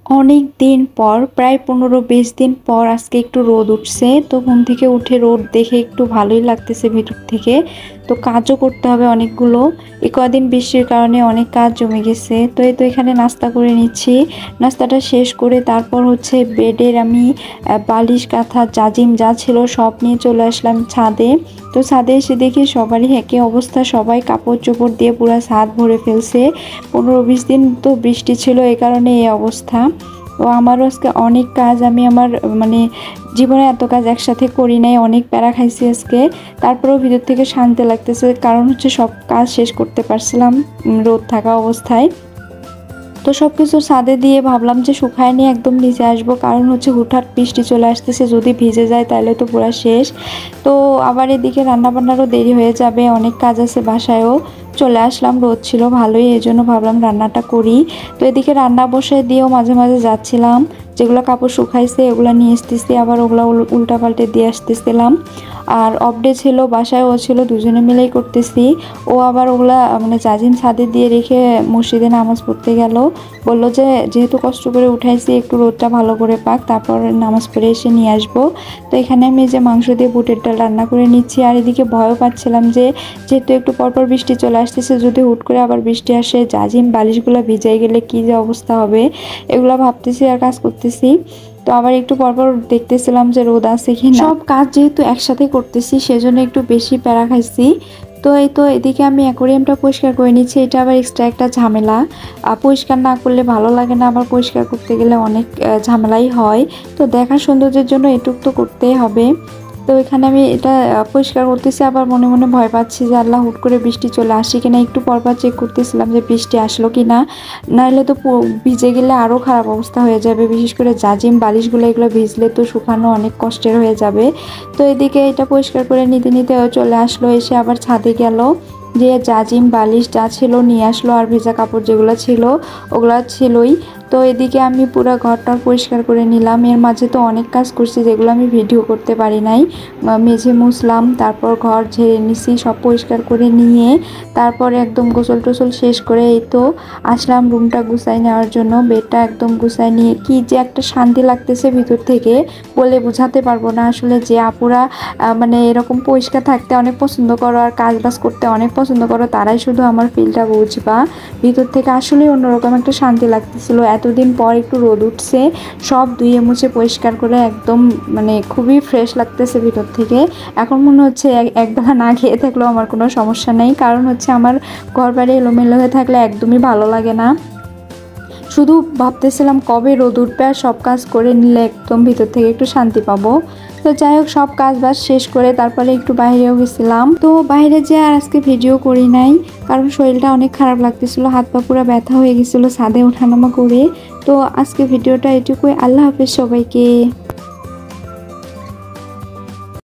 অনেক দিন পর প্রায় 15-20 দিন পর আজকে একটু রোদ উঠছে। তো ঘুম থেকে উঠে রোদ দেখে একটু ভালোই লাগতেছে ভিতর থেকে। তো কাজও করতে হবে অনেকগুলো। এই কদিন বৃষ্টির কারণে অনেক কাজ জমে গেছে। তো এই তো এখানে নাস্তা করে নিচ্ছি। নাস্তাটা শেষ করে তারপর হচ্ছে বেডের আমি বালিশ কাঁথা জাজিম যা ছিল সব নিয়ে চলে আসলাম ছাদে। তো ছাদে এসে দেখি সবারই একই অবস্থা, সবাই কাপড় চোপড় দিয়ে পুরো ছাদ ভরে ফেলছে। 15-20 দিন তো বৃষ্টি ছিল, এই কারণে এই অবস্থা। তো আমারও আজকে অনেক কাজ, আমি আমার মানে জীবনে এত কাজ একসাথে করি নাই, অনেক প্যারা খাইছি আজকে। তারপরেও ভিতর থেকে শান্তি লাগতেছে, কারণ হচ্ছে সব কাজ শেষ করতে পারছিলাম রোদ থাকা অবস্থায়। তো সব কিছু ছাদে দিয়ে ভাবলাম যে শুকায় নিয়ে একদম নিচে আসবো, কারণ হচ্ছে হুটহাট বৃষ্টি চলে আসতেছে, যদি ভিজে যায় তাহলে তো পুরো শেষ। তো আবার এদিকে রান্নাবান্নারও দেরি হয়ে যাবে, অনেক কাজ আছে বাসায়ও। চলে আসলাম, রোদ ছিল ভালোই, এই জন্য ভাবলাম রান্নাটা করি। তো এদিকে রান্না বসে দিয়েও মাঝে মাঝে যাচ্ছিলাম, যেগুলো কাপড় শুকাইছে এগুলো নিয়ে আসতেছি, আবার ওগুলো উল্টা পাল্টে দিয়ে আসতেছিলাম। আর অফডে ছিল বাসায়, ও ছিল, দুজনে মিলেই করতেছি। ও আবার ওগুলা মানে জাজিম ছাদে দিয়ে রেখে মসজিদে নামাজ পড়তে গেল। বলল যে যেহেতু কষ্ট করে উঠাইছি একটু রোদটা ভালো করে পাক, তারপর নামাজ পড়ে এসে নিয়ে আসবো। তো এখানে আমি যে মাংস দিয়ে বুটের ডাল রান্না করে নিচ্ছি। আর এদিকে ভয়ও পাচ্ছিলাম যে যেহেতু একটু পরপর বৃষ্টি চলে আসতেছে, যদি হুট করে আবার বৃষ্টি আসে জাজিম বালিশগুলো ভিজাই গেলে কী যে অবস্থা হবে, এগুলো ভাবতেছি আর কাজ করতেছি। তো আবার একটু পরপর দেখতেছিলাম যে রোদ আছে কি না। সব কাজ যেহেতু একসাথে করতেছি সেজন্য একটু বেশি প্যারা খাইছি। তো এই তো এদিকে আমি অ্যাকোরিয়ামটা পরিষ্কার করে নিচ্ছি, এটা আবার এক্সট্রা একটা ঝামেলা। পরিষ্কার না করলে ভালো লাগে না, আবার পরিষ্কার করতে গেলে অনেক ঝামেলাই হয়। তো দেখার সৌন্দর্যের জন্য এটুকু তো করতেই হবে। তো এখানে আমি এটা পরিষ্কার করতেছি, আবার মনে মনে ভয় পাচ্ছি যে আল্লাহ হুট করে বৃষ্টি চলে আসে কিনা। একটু পরপর চেক করতেছিলাম যে বৃষ্টি আসলো কি না, নাহলে তো ভিজে গেলে আরও খারাপ অবস্থা হয়ে যাবে। বিশেষ করে জাজিম বালিশগুলো এগুলো ভিজলে তো শুকানো অনেক কষ্টের হয়ে যাবে। তো এদিকে এটা পরিষ্কার করে নিতে নিতে চলে আসলো, এসে আবার ছাদে গেল, যে জাজিম বালিশ যা ছিল নিয়ে আসলো, আর ভেজা কাপড় যেগুলো ছিল ওগুলো ছিলই। তো এদিকে আমি পুরো ঘরটা পরিষ্কার করে নিলাম। এর মাঝে তো অনেক কাজ করছি যেগুলো আমি ভিডিও করতে পারি নাই। মেঝে মুছলাম, তারপর ঘর ঝেড়ে নিছি, সব পরিষ্কার করে নিয়ে তারপর একদম গোসল টোসল শেষ করে এই তো আসলাম রুমটা গুছাই নেওয়ার জন্য। বেডটা একদম গুছাই নিয়ে কি যে একটা শান্তি লাগতেছে ভিতর থেকে, বলে বোঝাতে পারবো না আসলে। যে আপুরা মানে এরকম পরিষ্কার থাকতে অনেক পছন্দ করো আর কাজ বাজ করতে অনেক পছন্দ করো, তারাই শুধু আমার ফিলটা বুঝবা। ভিতর থেকে আসলে অন্যরকম একটা শান্তি লাগতেছিল। এতদিন পর একটু রোদ উঠছে, সব ধুয়ে মুছে পরিষ্কার করে একদম মানে খুবই ফ্রেশ লাগতেছে ভিতর থেকে। এখন মনে হচ্ছে একবেলা না খেয়ে থাকলেও আমার কোনো সমস্যা নেই, কারণ হচ্ছে আমার ঘর বাড়ি এলোমেলো হয়ে থাকলে একদমই ভালো লাগে না। শুধু ভাবতেছিলাম কবে রোদ উঠবে আর সব কাজ করে নিলে একদম ভিতর থেকে একটু শান্তি পাবো। তো যাই হোক, সব কাজ বাজ শেষ করে তারপরে একটু বাইরেও গেছিলাম। তো বাইরে যেয়ে আর আজকে ভিডিও করি নাই, কারণ শরীরটা অনেক খারাপ লাগতেছিল, হাত পা পুরো ব্যথা হয়ে গেছিলো ছাদে ওঠানামা করে। তো আজকে ভিডিওটা এটুকুই। আল্লাহ হাফেজ সবাইকে।